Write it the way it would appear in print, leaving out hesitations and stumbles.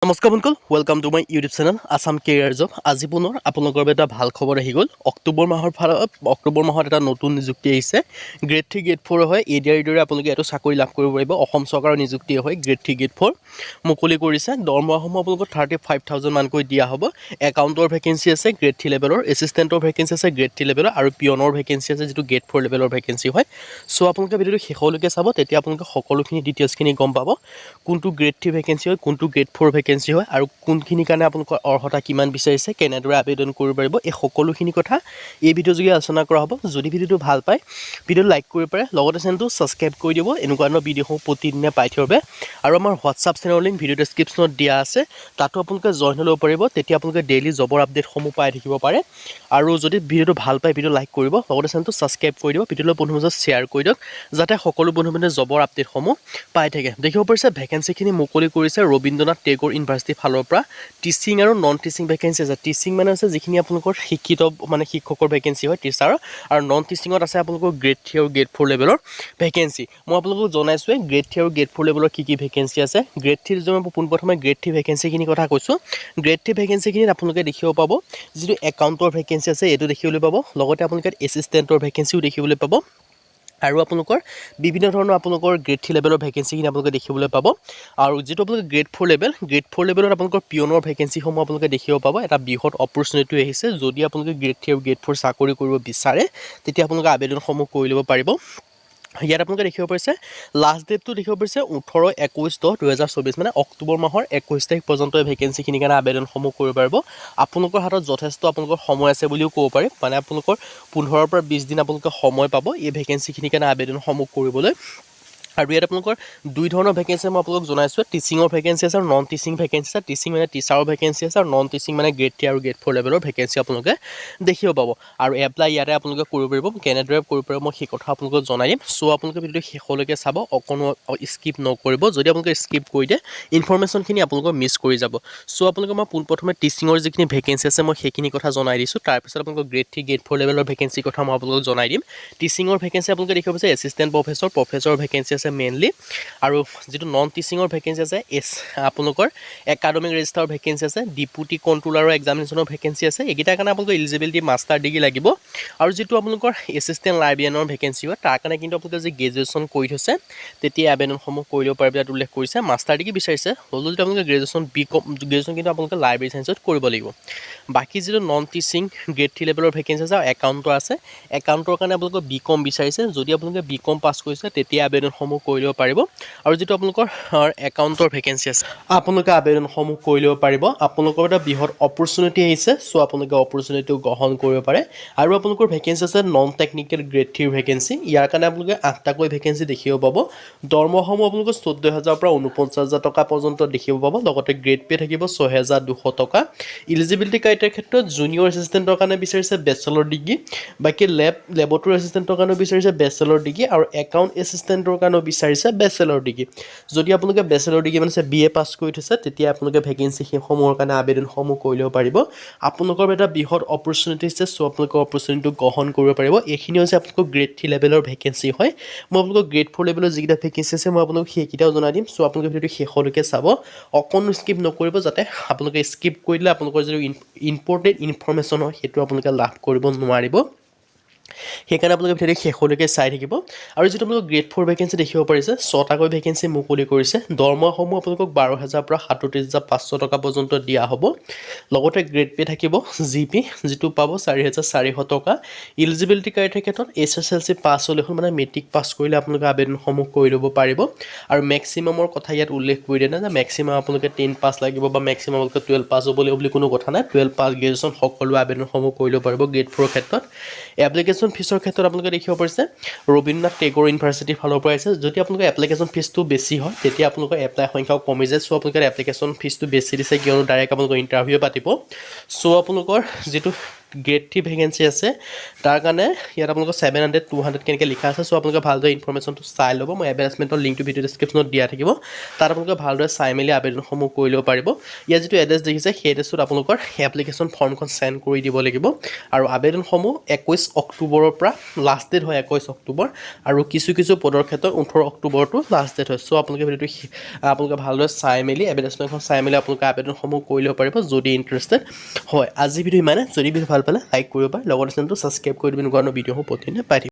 নমস্কাৰ বন্ধুসকল, welcome to my YouTube channel Assam career job. আজি পুনৰ আপোনালোকৰ বাবে এটা ভাল খবৰ আহি গ'ল। অক্টোবৰ মাহত এটা নতুন নিযুক্তি আহিছে। গ্ৰেড 3 গ্ৰেড 4 হয়। এডিআৰ দৰে আপোনালোকে এইটো চাকৰি লাভ কৰিব পাৰিব। অসম চৰকাৰৰ নিযুক্তি হয়। গ্ৰেড 3 গ্ৰেড 4 মুকলি কৰিছে। দৰমহাসমূহ আপোনালোকক 35,000 মানকৈ দিয়া হ'ব। একাউণ্টৰ ভেকেঞ্চি আছে গ্ৰেড 3 লেভেলৰ, এছিষ্টেণ্টৰ ভেকেঞ্চি আছে গ্ৰেড 3 লেভেলৰ আৰু পিয়নৰ ভেকেঞ্চি আছে যিটো গ্ৰেড 4 লেভেলৰ ভেকেঞ্চি হয়। চ' আপোনালোকে ভিডিঅ'টো শেষলৈকে চাব, তেতিয়া আপোনালোকে সকলোখিনি ডিটেইলছখিনি গম পাব। কোনটো গ্ৰেড 3 ভেকেঞ্চি হয়, কোনটো গ্ৰেড 4 ভেকেঞ্চি হয় আৰু কোনখিনিৰ কাৰণে আপোনালোকৰ অৰ্হতা কিমান বিচাৰিছে, কেনেদৰে আবেদন কৰিব পাৰিব, এই সকলোখিনি কথা এই ভিডিঅ' যোগে আলোচনা কৰা হ'ব। যদি ভিডিঅ'টো ভাল পায় ভিডিঅ'টো লাইক কৰিব পাৰে, লগতে চেনেলটো ছাবস্ক্ৰাইব কৰি দিব এনেকুৱা ধৰণৰ ভিডিঅ'সমূহ প্ৰতিদিনে পাই থাকিব। আৰু আমাৰ হোৱাটছআপ চেনেলৰ লিংক ভিডিঅ' ডেছক্ৰিপশ্যনত দিয়া আছে, তাতো আপোনালোকে জইন হৈ ল'ব পাৰিব। তেতিয়া আপোনালোকে ডেইলি জবৰ আপডেটসমূহ পাই থাকিব পাৰে। আৰু যদি ভিডিঅ'টো ভাল পায় ভিডিঅ' লাইক কৰিব, লগতে চেনেলটো ছাবস্ক্ৰাইব কৰি দিব, ভিডিঅ'লৈ বন্ধুৰ মাজত শ্বেয়াৰ কৰি দিয়ক, যাতে সকলো বন্ধু বান্ধৱে জবৰ আপডেটসমূহ পাই থাকে। দেখিব পাৰিছে ভেকেঞ্চিখিনি মুকলি কৰিছে ৰবীন্দ্ৰনাথ টেগ'ৰ ইউনিভাৰ্চিটিৰ ফালৰ পৰা। টিচিং আৰু নন টিচিং ভেকেঞ্চি আছে। টিচিং মানে হৈছে যিখিনি আপোনালোকৰ শিক্ষিত মানে শিক্ষকৰ ভেকেঞ্চি হয় টিচাৰৰ, আৰু নন টিচিঙত আছে আপোনালোকৰ গ্ৰেড 3 আৰু গ্ৰেড 4 লেভেলৰ ভেকেঞ্চি। মই আপোনালোকক জনাইছোঁৱে গ্ৰেড 3 আৰু গ্ৰেড 4 লেভেলৰ কি ভেকেঞ্চি আছে। গ্ৰেড 3 মই পোনপ্ৰথমে গ্ৰেড 3 ভেকেঞ্চিখিনিৰ কথা কৈছোঁ। গ্ৰেড 3 ভেকেঞ্চিখিনিত আপোনালোকে দেখিব পাব যিটো একাউণ্টৰ ভেকেঞ্চি আছে এইটো দেখিবলৈ পাব, লগতে আপোনালোকে এছিষ্টেণ্টৰ ভেকেঞ্চিও দেখিবলৈ পাব। আৰু আপোনালোকৰ বিভিন্ন ধৰণৰ আপোনালোকৰ গ্ৰেড 3 লেভেলৰ ভেকেঞ্চিখিনি আপোনালোকে দেখিবলৈ পাব। আৰু যিটো আপোনালোকে গ্ৰেড 4 লেভেলত আপোনালোকৰ পিয়নৰ ভেকেঞ্চিসমূহ আপোনালোকে দেখিব পাব। এটা বৃহৎ অপৰচুনিটি আহিছে। যদি আপোনালোকে গ্ৰেড 3 আৰু গ্ৰেড 4 চাকৰি কৰিব বিচাৰে, তেতিয়া আপোনালোকে আবেদনসমূহ কৰি ল'ব পাৰিব। ইয়াত আপোনালোকে দেখিব পাৰিছে লাষ্ট ডেটটো দেখিব পাৰিছে 18-21-10-2024, মানে অক্টোবৰ মাহৰ 21 তাৰিখ পৰ্যন্ত এই ভেকেঞ্চিখিনিৰ কাৰণে আবেদনসমূহ কৰিব পাৰিব। আপোনালোকৰ হাতত যথেষ্ট আপোনালোকৰ সময় আছে বুলিও ক'ব পাৰি, মানে আপোনালোকৰ 15 পৰা 20 দিন আপোনালোকে সময় পাব এই ভেকেঞ্চিখিনিৰ কাৰণে আবেদনসমূহ কৰিবলৈ। আৰু ইয়াত আপোনালোকৰ দুই ধৰণৰ ভেকেঞ্চি মই আপোনালোকক জনাইছোঁ। টিচিঙৰ ভেকেঞ্চি আছে আৰু নন টিচিং ভেকেঞ্চি আছে। টিচিং মানে টিচাৰৰ ভেকেঞ্চি আছে, আৰু নন টিচিং মানে গ্ৰেড 3 আৰু গ্ৰেড 4 লেভেলৰ ভেকেঞ্চি আপোনালোকে দেখিব পাব। আৰু এপ্লাই ইয়াতে আপোনালোকে কৰিব পাৰিব। কেনেদৰে কৰিব পাৰিব মই সেই কথা আপোনালোকক জনাই দিম। চ' আপোনালোকে ভিডিঅ'টো শেষলৈকে চাব, অকণো স্কিপ নকৰিব। যদি আপোনালোকে স্কিপ কৰি দিয়ে ইনফৰ্মেশ্যনখিনি আপোনালোকৰ মিছ কৰি যাব। চ' আপোনালোকে মই পোনপ্ৰথমে টিচিঙৰ যিখিনি ভেকেঞ্চি আছে মই সেইখিনি কথা জনাই দিছোঁ। তাৰপিছত আপোনালোকৰ গ্ৰেড 3 গ্ৰেড 4 লেভেলৰ ভেকেঞ্চিৰ কথা মই আপোনালোকক জনাই দিম। টিচিঙৰ ভেকেঞ্চি আপোনালোকে দেখিব পাৰিছে এছিষ্টেণ্ট প্ৰফেচৰৰ ভেকেঞ্চি আছে মেইনলি। আৰু যিটো নন টিচিঙৰ ভেকেঞ্চি আছে আপোনালোকৰ একাডেমিক ৰেজিষ্টাৰৰ ভেকেঞ্চি আছে, ডিপুটি কণ্ট্ৰলাৰৰ এক্সামিনেশ্যনৰ ভেকেঞ্চি আছে। এইকেইটাৰ কাৰণে আপোনালোকৰ এলিজিবিলিটি মাষ্টাৰ ডিগ্ৰী লাগিব। আৰু যিটো আপোনালোকৰ এছিষ্টেণ্ট লাইব্ৰেৰিয়ানৰ ভেকেঞ্চি হয় তাৰ কাৰণে কিন্তু আপোনালোকে যি গ্ৰেজুৱেশ্যন কৰি থৈছে তেতিয়া আবেদনসমূহ কৰি ল'ব পাৰিব। ইয়াত উল্লেখ কৰিছে মাষ্টাৰ ডিগ্ৰী বিচাৰিছে, হ'লেও যদি আপোনালোকে গ্ৰেজুৱেশ্যন কিন্তু আপোনালোকে লাইব্ৰেৰী চায়েন্সত কৰিব লাগিব। বাকী যিটো নন টিচিং গ্ৰেড 3 লেভেলৰ ভেকেঞ্চি আছে আৰু একাউণ্টৰ আছে, একাউণ্টৰ কাৰণে আপোনালোকৰ BCom বিচাৰিছে। যদি আপোনালোকে BCom পাছ কৰিছে তেতিয়া আবেদনসমূহ কৰি ল'ব পাৰিব। আৰু যিটো আপোনালোকৰ একাউণ্টৰ ভেকেঞ্চি আছে আপোনালোকে আবেদনসমূহ কৰি ল'ব পাৰিব। আপোনালোকৰ এটা বৃহৎ অপৰচুনিটি আহিছে, চ' আপোনালোকে অপৰচুনিটিটো গ্ৰহণ কৰিব পাৰে। আৰু আপোনালোকৰ ভেকেঞ্চি আছে নন টেকনিকেল গ্ৰেড 3 ভেকেঞ্চি। ইয়াৰ কাৰণে আপোনালোকে 8টাকৈ ভেকেঞ্চি দেখিব পাব। দৰমহাসমূহ আপোনালোকৰ 14,000 পৰা 49,000 টকা পৰ্যন্ত দেখিব পাব। লগতে গ্ৰেড পে থাকিব 6,200 টকা। ইলিজিবিলিটি ক্ৰাইটেৰিয়াৰ ক্ষেত্ৰত জুনিয়ৰ এছিষ্টেণ্টৰ কাৰণে বিচাৰিছে বেচেলৰ ডিগ্ৰী, বাকী লেবৰেটৰী এছিষ্টেণ্টৰ কাৰণেও বিচাৰিছে বেচেলৰ ডিগ্ৰী, আৰু একাউণ্ট এছিষ্টেণ্টৰ কাৰণেও বিচাৰিছে বেচেলৰ ডিগ্ৰী। যদি আপোনালোকে বেচেলৰ ডিগ্ৰী মানে BA পাছ কৰি থৈছে তেতিয়া আপোনালোকে ভেকেঞ্চি সেইসমূহৰ কাৰণে আবেদনসমূহ কৰি ল'ব পাৰিব। আপোনালোকৰ এটা বৃহৎ অপৰচুনিটি আছে, চ' আপোনালোকৰ অপৰচুনিটিটো গ্ৰহণ কৰিব পাৰিব। এইখিনি হৈছে আপোনালোকৰ গ্ৰেড 3 লেভেলৰ ভেকেঞ্চি হয়। মই আপোনালোকক গ্ৰেড 4 লেভেলৰ যিকেইটা ভেকেঞ্চি আছে মই আপোনালোকক সেইকেইটাও জনাই দিম। চ' আপোনালোকে ভিডিঅ'টো শেষলৈকে চাব, অকণো স্কিপ নকৰিব, যাতে আপোনালোকে স্কিপ কৰি দিলে আপোনালোকৰ যিটো ইম্পৰ্টেণ্ট ইনফৰ্মেশ্যন হয় সেইটো আপোনালোকে লাভ কৰিব নোৱাৰিব। সেইকাৰণে আপোনালোকে ভিডিঅ'টো শেষলৈকে চাই থাকিব। আৰু যিটো আপোনালোকৰ গ্ৰেড 4 ভেকেঞ্চি দেখিব পাৰিছে 6টাকৈ ভেকেঞ্চি মুকলি কৰিছে। দৰমহাসমূহ আপোনালোকক 12,000 পৰা 37,500 টকা পৰ্যন্ত দিয়া হ'ব। লগতে গ্ৰেড পে থাকিব GP, যিটো পাব 4,400 টকা। ইলিজিবিলিটি ক্ৰাইটেৰিয়াৰ ক্ষেত্ৰত SSLC পাছ হ'লে হ'ল, মানে মেট্ৰিক পাছ কৰিলে আপোনালোকে আবেদনসমূহ কৰি ল'ব পাৰিব। আৰু মেক্সিমামৰ কথা ইয়াত উল্লেখ কৰি দিয়া নাই যে মেক্সিমাম আপোনালোকে 10 পাছ লাগিব বা মেক্সিমাম আপোনালোকে 12 পাছ হ'ব লাগিব বুলি কোনো কথা নাই। 12 পাছ গ্ৰেজুৱেশ্যন সকলো আবেদনসমূহ কৰি ল'ব পাৰিব গ্ৰেড 4ৰ ক্ষেত্ৰত। এপ্লিকেশ্যন ফিজৰ ক্ষেত্ৰত আপোনালোকে দেখিব পাৰিছে ৰবীন্দ্ৰনাথ টেগ'ৰ ইউনিভাৰ্চিটিৰ ফালৰ পৰা আহিছে। যদি আপোনালোকৰ এপ্লিকেশ্যন ফিজটো বেছি হয় তেতিয়া আপোনালোকৰ এপ্লাই সংখ্যাও কমি যায়। চ' আপোনালোকে এপ্লিকেশ্যন ফিজটো বেছি দিছে কিয়নো ডাইৰেক্ট আপোনালোকৰ ইণ্টাৰভিউ পাতিব। চ' আপোনালোকৰ যিটো গ্ৰেড 3 ভেকেঞ্চি আছে তাৰ কাৰণে ইয়াত আপোনালোকৰ 700 200 কেনেকৈ লিখা আছে চ' আপোনালোকে ভালদৰে ইনফৰমেশ্যনটো চাই ল'ব মই এডভাৰটাইজমেণ্টৰ লিংকটো ভিডিঅ' ডেছক্ৰিপশ্যনত দিয়া থাকিব তাত আপোনালোকে ভালদৰে চাই মেলি আবেদনসমূহ কৰি ল'ব পাৰিব ইয়াত যিটো এড্ৰেছ দেখিছে সেই এড্ৰেছটোত আপোনালোকৰ এপ্লিকেশ্যন ফৰ্মখন চেণ্ড কৰি দিব লাগিব আৰু আবেদনসমূহ 21 অক্টোবৰৰ পৰা লাষ্ট ডেট হয় 21 অক্টোবৰ আৰু কিছু পদৰ ক্ষেত্ৰত 18 অক্টোবৰটো লাষ্ট ডেট হয় চ' আপোনালোকে ভিডিঅ'টো আপোনালোকে ভালদৰে চাই মেলি এডভাৰটাইজমেণ্টখন চাই মেলি আপোনালোকে আবেদনসমূহ কৰি ল'ব পাৰিব যদি ইণ্টাৰেষ্টেড হয় আজি ভিডিঅ' ইমানে যদি ভিডিঅ' ভাল পালে লাইক কৰিব পাৰে লগতে চেনেলটো ছাবস্ক্ৰাইব কৰি দিব এনেকুৱা ভিডিঅ'সমূহ প্ৰতিদিনে পাই থাকিব